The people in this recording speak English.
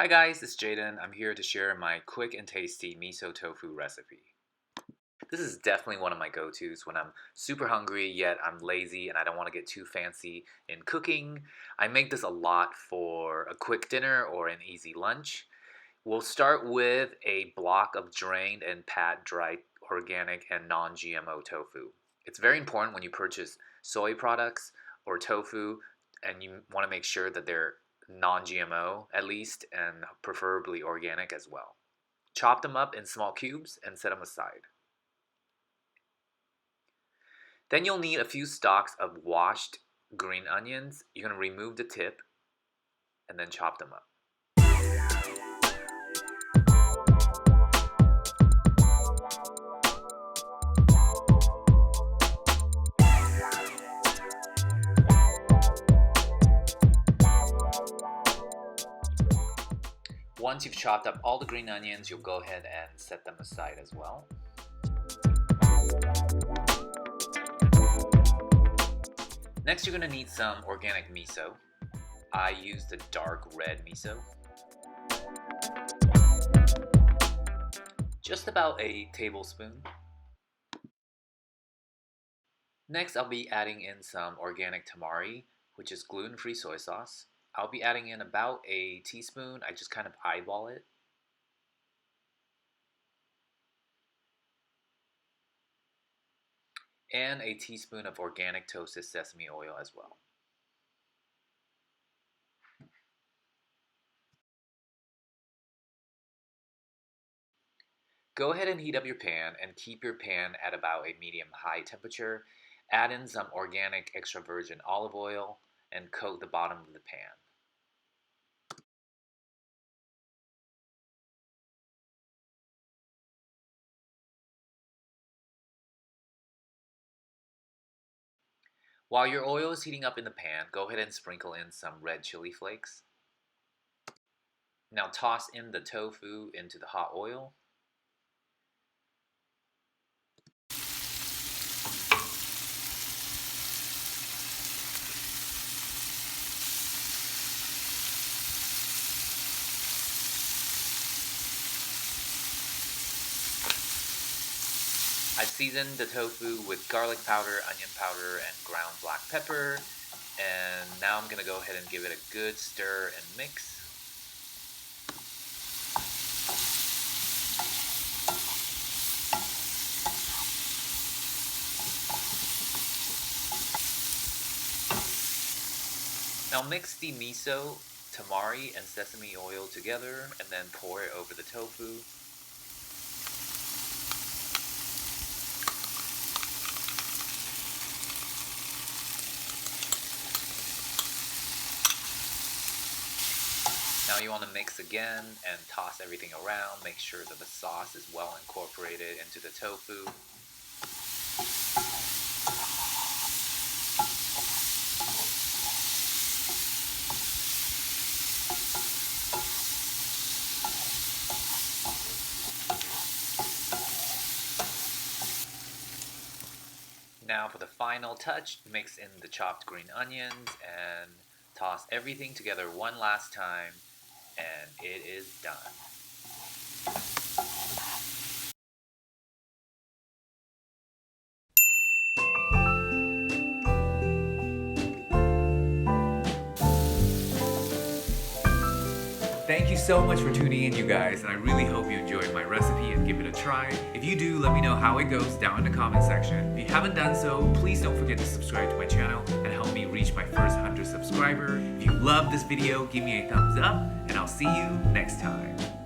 Hi guys, it's Jaden. I'm here to share my quick and tasty miso tofu recipe. This is definitely one of my go-tos when I'm super hungry yet I'm lazy and I don't want to get too fancy in cooking. I make this a lot for a quick dinner or an easy lunch. We'll start with a block of drained and pat-dried organic and non-GMO tofu. It's very important when you purchase soy products or tofu and you want to make sure that they're non-GMO at least and preferably organic as well. Chop them up in small cubes and set them aside. Then you'll need a few stalks of washed green onions. You're going to remove the tip and then chop them up. Once you've chopped up all the green onions, you'll go ahead and set them aside as well. Next, you're going to need some organic miso. I use the dark red miso. Just about a tablespoon. Next, I'll be adding in some organic tamari, which is gluten-free soy sauce. I'll be adding in about a teaspoon. I just kind of eyeball it. And a teaspoon of organic toasted sesame oil as well. Go ahead and heat up your pan and keep your pan at about a medium-high temperature. Add in some organic extra virgin olive oil and coat the bottom of the pan. While your oil is heating up in the pan, go ahead and sprinkle in some red chili flakes. Now toss in the tofu into the hot oil. I've seasoned the tofu with garlic powder, onion powder, and ground black pepper. And now I'm going to go ahead and give it a good stir and mix. Now mix the miso, tamari, and sesame oil together and then pour it over the tofu. Now you want to mix again and toss everything around. Make sure that the sauce is well incorporated into the tofu. Now for the final touch, mix in the chopped green onions and toss everything together one last time. And it is done. Thank you so much for tuning in, you guys, and I really hope you enjoyed my recipe and give it a try. If you do, let me know how it goes down in the comment section. If you haven't done so, please don't forget to subscribe to my channel and help me reach my first 100 subscriber. If you love this video, give me a thumbs up, and I'll see you next time.